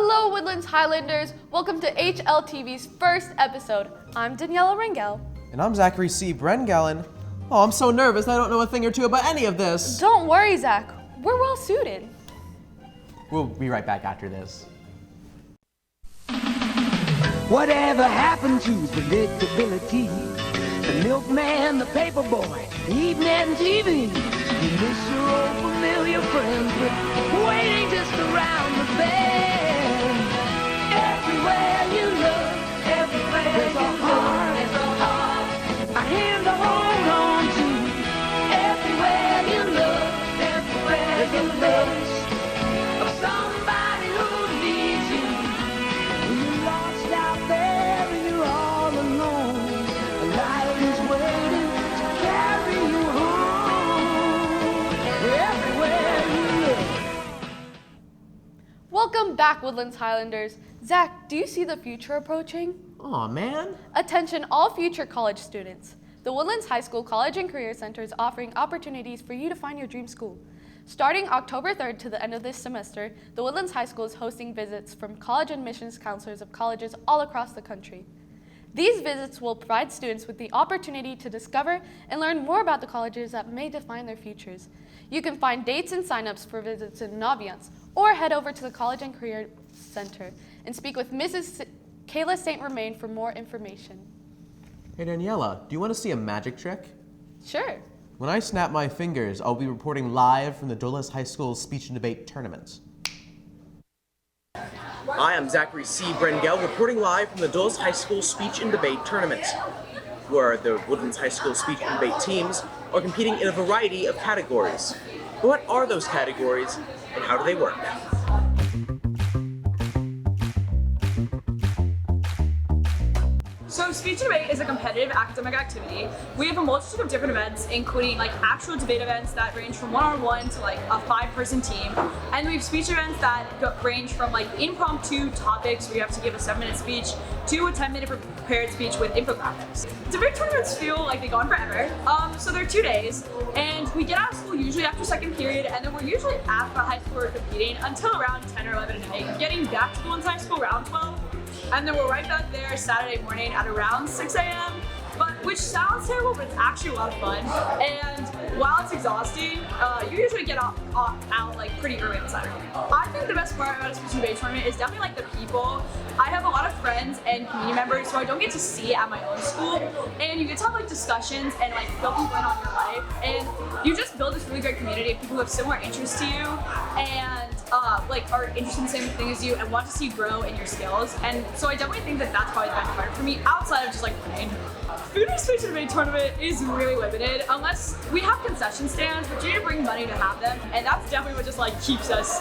Hello, Woodlands Highlanders. Welcome to Hltv's first episode. I'm Daniela Rangel. And I'm Zachary C. Brengalen. Oh, I'm so nervous. I don't know a thing or two about any of this. Don't worry, Zach. We're well suited. We'll be right back after this. Whatever happened to predictability? The milkman, the paper boy, evening TV. You miss your old familiar friends, but waiting just around the bend. Everywhere you look, everywhere there's a heart, a hand to hold on to. Everywhere you look, everywhere there's a face of somebody who needs you. When you're lost out there and you're all alone, a life is waiting to carry you home. Everywhere you look. Welcome back, Woodlands Highlanders. Zach, do you see the future approaching? Aw, man. Attention all future college students. The Woodlands High School College and Career Center is offering opportunities for you to find your dream school. Starting October 3rd to the end of this semester, the Woodlands High School is hosting visits from college admissions counselors of colleges all across the country. These visits will provide students with the opportunity to discover and learn more about the colleges that may define their futures. You can find dates and signups for visits in Naviance, or head over to the College and Career Center and speak with Mrs. Kayla St. Romain for more information. Hey, Daniela, do you want to see a magic trick? Sure. When I snap my fingers, I'll be reporting live from the Woodlands High School Speech and Debate Tournament. Hi, I'm Zachary C. Brengel, reporting live from the Woodlands High School Speech and Debate Tournament, where the Woodlands High School Speech and Debate teams are competing in a variety of categories. But what are those categories, and how do they work? So speech and debate is a competitive academic activity. We have a multitude of different events, including actual debate events that range from one-on-one to a 5-person team. And we have speech events that range from impromptu topics where you have to give a 7-minute speech to a 10-minute prepared speech with infographics. Debate tournaments feel like they go on forever. So they're 2 days, and we get out of school usually after second period, and then we're usually at the high school we're competing until around 10 or 11 at night, getting back to Woodlands High School around 12. And then we're right back there Saturday morning at around 6 a.m., which sounds terrible, but it's actually a lot of fun. And while it's exhausting, you usually get out pretty early on Saturday. I think the best part about a speech and debate tournament is definitely the people. I have a lot of friends and community members who I don't get to see at my own school, and you get to have discussions and fill people in on your life, and you just build this really great community of people who have similar interests to you and are interested in the same thing as you and want to see you grow in your skills. And so I definitely think that that's probably the best part for me outside of just playing. Food in speech and debate tournament is really limited unless we have concession stands, but you need to bring money to have them, and that's definitely what just keeps us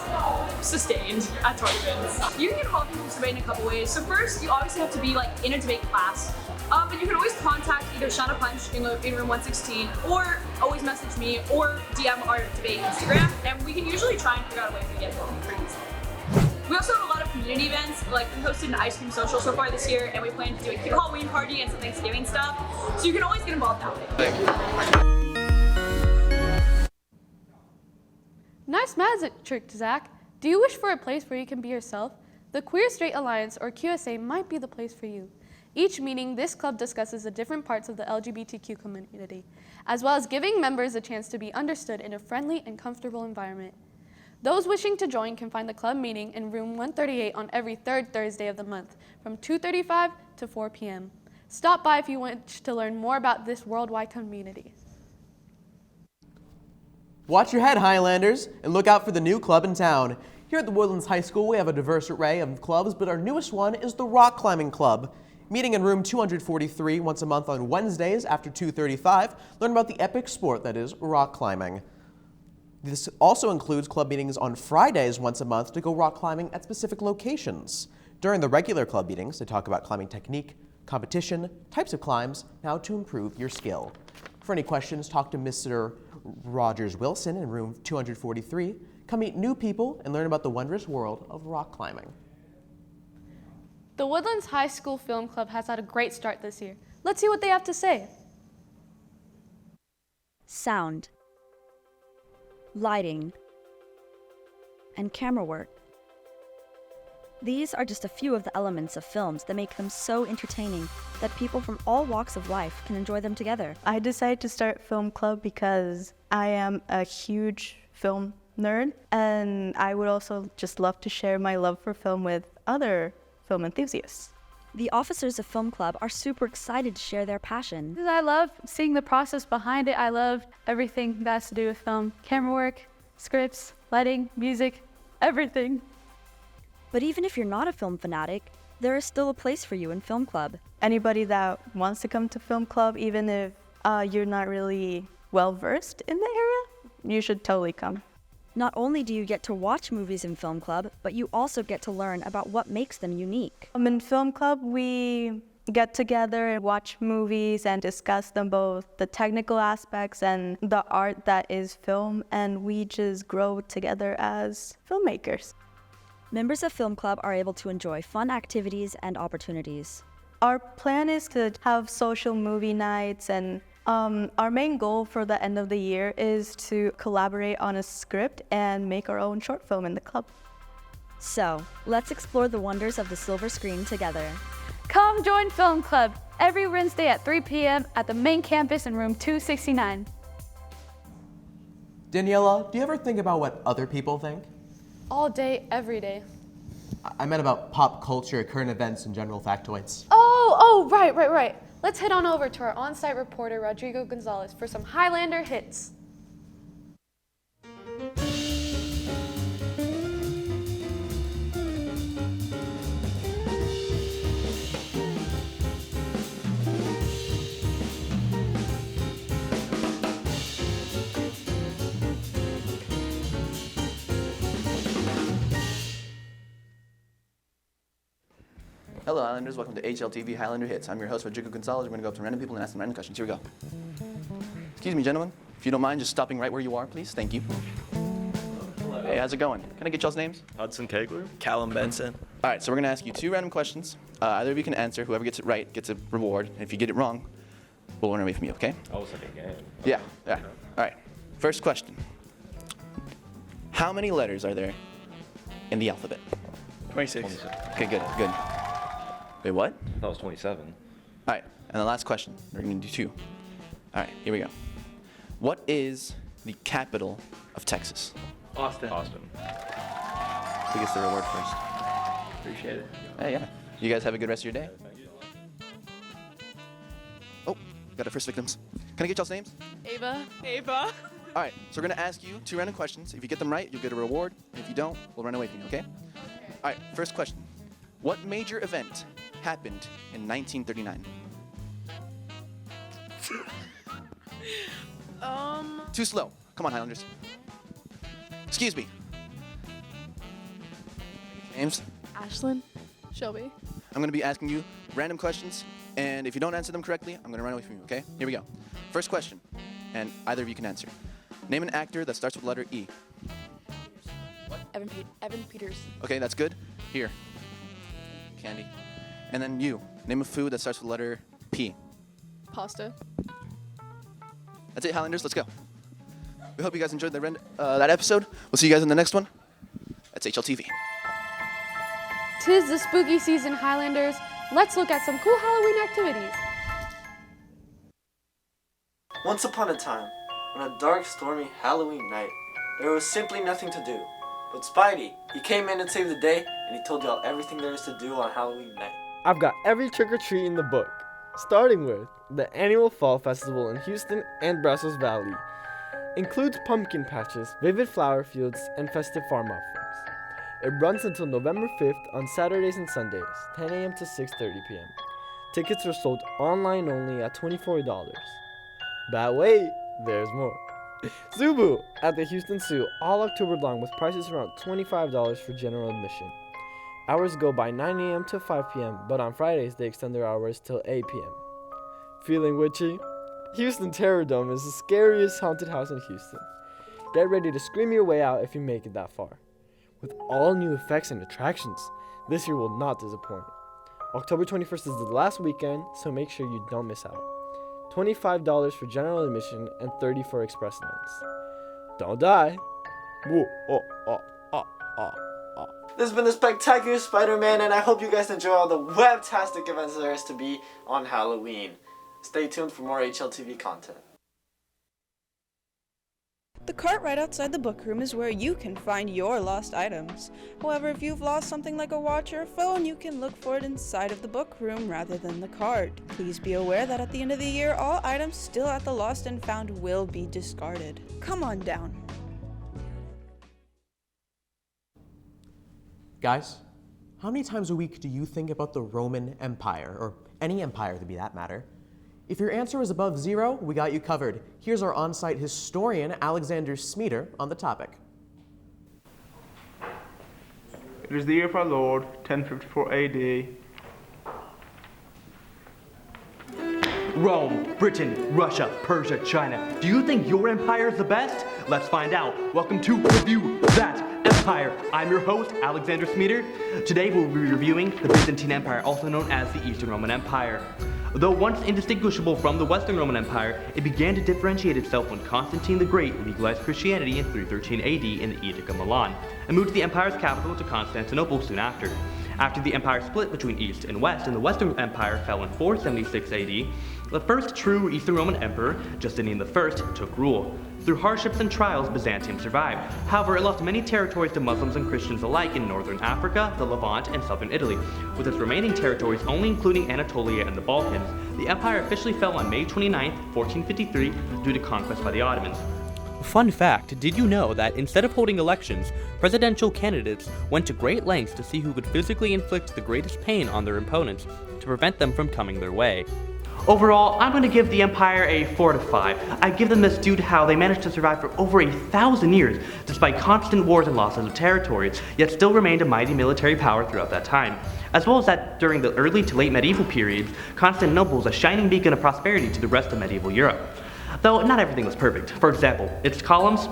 sustained at tournaments. You can get involved in this debate in a couple ways. So first, you obviously have to be in a debate class. But you can always contact either Shauna Punch in room 116, or always message me, or DM our debate Instagram, and we can usually try and figure out a way to get involved pretty easily. We also have a lot of community events, we hosted an ice cream social so far this year, and we plan to do a cute Halloween party and some Thanksgiving stuff, so you can always get involved that way. Nice magic trick, Zach. Do you wish for a place where you can be yourself? The Queer Straight Alliance, or QSA, might be the place for you. Each meeting, this club discusses the different parts of the LGBTQ community, as well as giving members a chance to be understood in a friendly and comfortable environment. Those wishing to join can find the club meeting in room 138 on every third Thursday of the month from 2:35 to 4 p.m. Stop by if you want to learn more about this worldwide community. Watch your head, Highlanders, and look out for the new club in town. Here at the Woodlands High School, we have a diverse array of clubs, but our newest one is the Rock Climbing Club. Meeting in room 243 once a month on Wednesdays after 2:35, learn about the epic sport that is rock climbing. This also includes club meetings on Fridays once a month to go rock climbing at specific locations. During the regular club meetings, they talk about climbing technique, competition, types of climbs, and how to improve your skill. For any questions, talk to Mr. Rogers Wilson in room 243. Come meet new people and learn about the wondrous world of rock climbing. The Woodlands High School Film Club has had a great start this year. Let's see what they have to say. Sound, lighting, and camera work. These are just a few of the elements of films that make them so entertaining that people from all walks of life can enjoy them together. I decided to start film club because I am a huge film nerd, and I would also just love to share my love for film with other film enthusiasts. The officers of Film Club are super excited to share their passion. I love seeing the process behind it. I love everything that has to do with film. Camera work, scripts, lighting, music, everything. But even if you're not a film fanatic, there is still a place for you in Film Club. Anybody that wants to come to film club, even if you're not really well versed in the area, you should totally come. Not only do you get to watch movies in Film Club, but you also get to learn about what makes them unique. In film club, we get together and watch movies and discuss them, both the technical aspects and the art that is film, and we just grow together as filmmakers. Members of Film Club are able to enjoy fun activities and opportunities. Our plan is to have social movie nights, and our main goal for the end of the year is to collaborate on a script and make our own short film in the club. So, let's explore the wonders of the silver screen together. Come join Film Club every Wednesday at 3 p.m. at the main campus in room 269. Daniela, do you ever think about what other people think? All day, every day. I meant about pop culture, current events, and general factoids. Oh, right. Let's head on over to our on-site reporter, Rodrigo Gonzalez, for some Highlander hits. Hello, Highlanders. Welcome to Hltv Highlander Hits. I'm your host, Rodrigo Gonzalez. We're going to go up to random people and ask them random questions. Here we go. Excuse me, gentlemen. If you don't mind just stopping right where you are, please. Thank you. Hello. Hey, how's it going? Can I get y'all's names? Hudson Kegler. Callum Benson. All right, so we're going to ask you 2 random questions. Either of you can answer. Whoever gets it right gets a reward. And if you get it wrong, we'll run away from you, okay? Oh, it's like a game. Yeah. All right. First question. How many letters are there in the alphabet? 26. Okay, good. Wait, what? I thought it was 27. All right, and the last question. We're going to do 2. All right, here we go. What is the capital of Texas? Austin. Who gets the reward first? Appreciate it. Hey, yeah. You guys have a good rest of your day. Oh, got our first victims. Can I get y'all's names? Ava. All right, so we're going to ask you 2 random questions. If you get them right, you'll get a reward. If you don't, we'll run away from you, okay? All right, first question. What major event happened in 1939? Too slow. Come on, Highlanders. Excuse me. James, Ashlyn. Shelby. I'm going to be asking you random questions, and if you don't answer them correctly, I'm going to run away from you, okay? Here we go. First question, and either of you can answer. Name an actor that starts with the letter E. Evan Peters. Okay, that's good. Here. Candy. And then you. Name a food that starts with the letter P. Pasta. That's it, Highlanders. Let's go. We hope you guys enjoyed that episode. We'll see you guys in the next one. That's HLTV. 'Tis the spooky season, Highlanders. Let's look at some cool Halloween activities. Once upon a time, on a dark, stormy Halloween night, there was simply nothing to do. But Spidey, he came in and saved the day, and he told y'all everything there is to do on Halloween night. I've got every trick-or-treat in the book, starting with the annual Fall Festival in Houston and Brazos Valley. Includes pumpkin patches, vivid flower fields, and festive farm offerings. It runs until November 5th on Saturdays and Sundays, 10 a.m. to 6:30 p.m. Tickets are sold online only at $24. But wait, there's more. Zubu at the Houston Zoo all October long with prices around $25 for general admission. Hours go by 9 a.m. to 5 p.m., but on Fridays they extend their hours till 8 p.m. Feeling witchy? Houston Terror Dome is the scariest haunted house in Houston. Get ready to scream your way out if you make it that far. With all new effects and attractions, this year will not disappoint. October 21st is the last weekend, so make sure you don't miss out. $25 for general admission and $30 for express lanes. Don't die. Woo, oh, oh, oh, oh, oh. This has been the Spectacular Spider-Man, and I hope you guys enjoy all the webtastic events there is to be on Halloween. Stay tuned for more HLTV content. The cart right outside the book room is where you can find your lost items. However, if you've lost something like a watch or a phone, you can look for it inside of the book room rather than the cart. Please be aware that at the end of the year, all items still at the lost and found will be discarded. Come on down. Guys, how many times a week do you think about the Roman Empire, or any empire to be that matter? If your answer is above 0, we got you covered. Here's our on-site historian, Alexander Smeater, on the topic. It is the year of our Lord, 1054 AD. Rome, Britain, Russia, Persia, China. Do you think your empire is the best? Let's find out. Welcome to Review That Empire. I'm your host, Alexander Smeater. Today we'll be reviewing the Byzantine Empire, also known as the Eastern Roman Empire. Though once indistinguishable from the Western Roman Empire, it began to differentiate itself when Constantine the Great legalized Christianity in 313 AD in the Edict of Milan, and moved the empire's capital to Constantinople soon after. After the empire split between East and West, and the Western Empire fell in 476 AD, the first true Eastern Roman Emperor, Justinian I, took rule. Through hardships and trials, Byzantium survived. However, it lost many territories to Muslims and Christians alike in northern Africa, the Levant, and southern Italy. With its remaining territories only including Anatolia and the Balkans, the empire officially fell on May 29, 1453, due to conquest by the Ottomans. Fun fact, did you know that instead of holding elections, presidential candidates went to great lengths to see who could physically inflict the greatest pain on their opponents to prevent them from coming their way? Overall, I'm going to give the Empire a 4 out of 5. I give them this due to how they managed to survive for over 1,000 years, despite constant wars and losses of territory, yet still remained a mighty military power throughout that time. As well as that during the early to late medieval periods, Constantinople was a shining beacon of prosperity to the rest of medieval Europe. Though not everything was perfect. For example, its columns,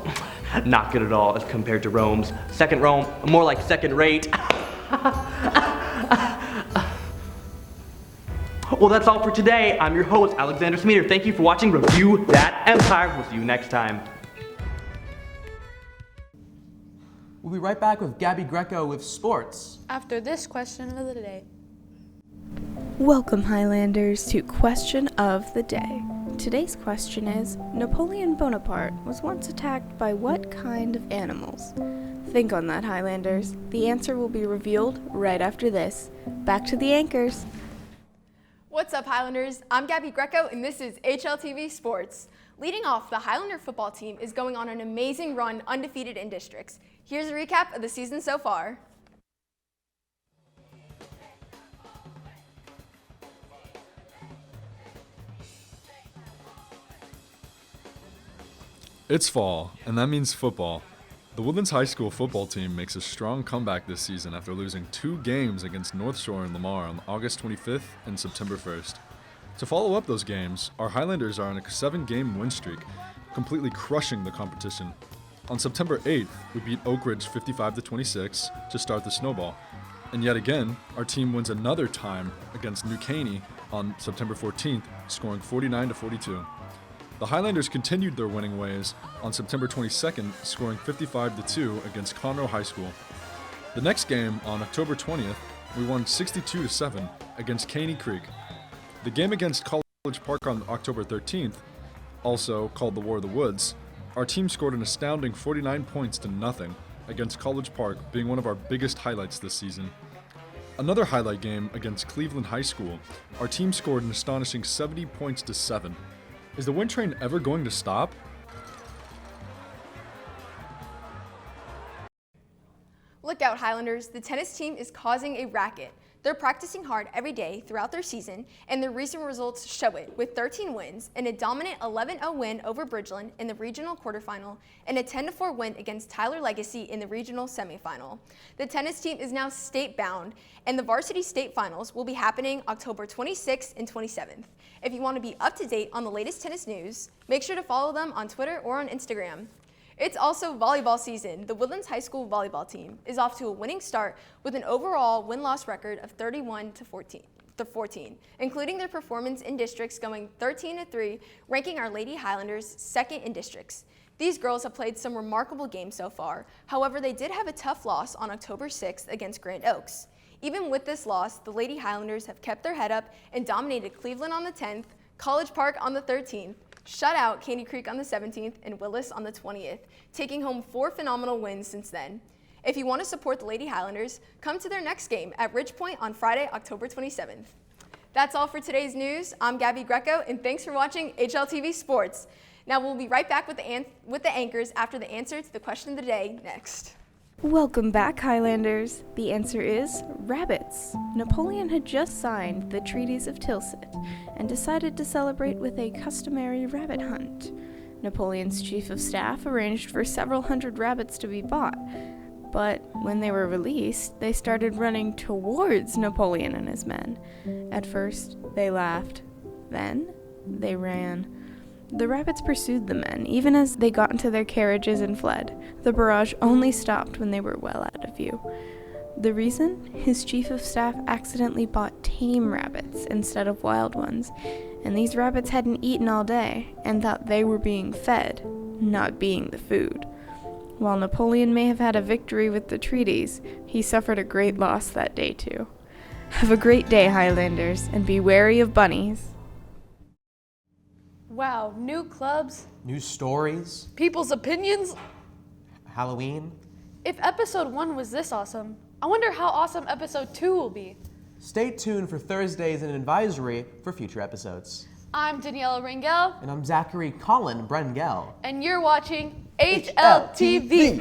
not good at all as compared to Rome's. Second Rome, more like second rate. Well, that's all for today. I'm your host, Alexander Smeater. Thank you for watching Review That Empire. We'll see you next time. We'll be right back with Gabby Greco with sports. After this question of the day. Welcome, Highlanders, to Question of the Day. Today's question is, Napoleon Bonaparte was once attacked by what kind of animals? Think on that, Highlanders. The answer will be revealed right after this. Back to the anchors. What's up, Highlanders? I'm Gabby Greco, and this is HLTV Sports. Leading off, the Highlander football team is going on an amazing run, undefeated in districts. Here's a recap of the season so far. It's fall, and that means football. The Woodlands High School football team makes a strong comeback this season after losing 2 games against North Shore and Lamar on August 25th and September 1st. To follow up those games, our Highlanders are on a 7-game win streak, completely crushing the competition. On September 8th, we beat Oak Ridge 55-26 to start the snowball. And yet again, our team wins another time against New Caney on September 14th, scoring 49-42. The Highlanders continued their winning ways on September 22nd, scoring 55-2 against Conroe High School. The next game, on October 20th, we won 62-7 against Caney Creek. The game against College Park on October 13th, also called the War of the Woods, our team scored an astounding 49 points to nothing against College Park, being one of our biggest highlights this season. Another highlight game against Cleveland High School, our team scored an astonishing 70 points to 7. Is the wind train ever going to stop? Look out, Highlanders. The tennis team is causing a racket. They're practicing hard every day throughout their season, and their recent results show it, with 13 wins and a dominant 11-0 win over Bridgeland in the regional quarterfinal and a 10-4 win against Tyler Legacy in the regional semifinal. The tennis team is now state-bound, and the varsity state finals will be happening October 26th and 27th. If you want to be up to date on the latest tennis news, make sure to follow them on Twitter or on Instagram. It's also volleyball season. The Woodlands High School volleyball team is off to a winning start with an overall win-loss record of 31-14. 14, including their performance in districts going 13-3, ranking our Lady Highlanders second in districts. These girls have played some remarkable games so far. However, they did have a tough loss on October 6th against Grand Oaks. Even with this loss, the Lady Highlanders have kept their head up and dominated Cleveland on the 10th, College Park on the 13th, shut out Caney Creek on the 17th, and Willis on the 20th, taking home 4 phenomenal wins since then. If you want to support the Lady Highlanders, come to their next game at Ridge Point on Friday, October 27th. That's all for today's news. I'm Gabby Greco, and thanks for watching HLTV Sports. Now we'll be right back with the anchors after the answer to the question of the day next. Welcome back, Highlanders. The answer is rabbits. Napoleon had just signed the treaties of Tilsit and decided to celebrate with a customary rabbit hunt. Napoleon's chief of staff arranged for several hundred rabbits to be bought, but when they were released, they started running towards Napoleon and his men. At first, they laughed. Then, they ran. The rabbits pursued the men, even as they got into their carriages and fled. The barrage only stopped when they were well out of view. The reason? His chief of staff accidentally bought tame rabbits instead of wild ones, and these rabbits hadn't eaten all day and thought they were being fed, not being the food. While Napoleon may have had a victory with the treaties, he suffered a great loss that day too. Have a great day, Highlanders, and be wary of bunnies. Wow, new clubs, New stories, people's opinions. Halloween. If episode 1 was this awesome, I wonder how awesome episode 2 will be. Stay tuned for Thursdays and an advisory for future episodes. I'm Daniela Rangel. And I'm Zachary Colin Brengel. And you're watching HLTV.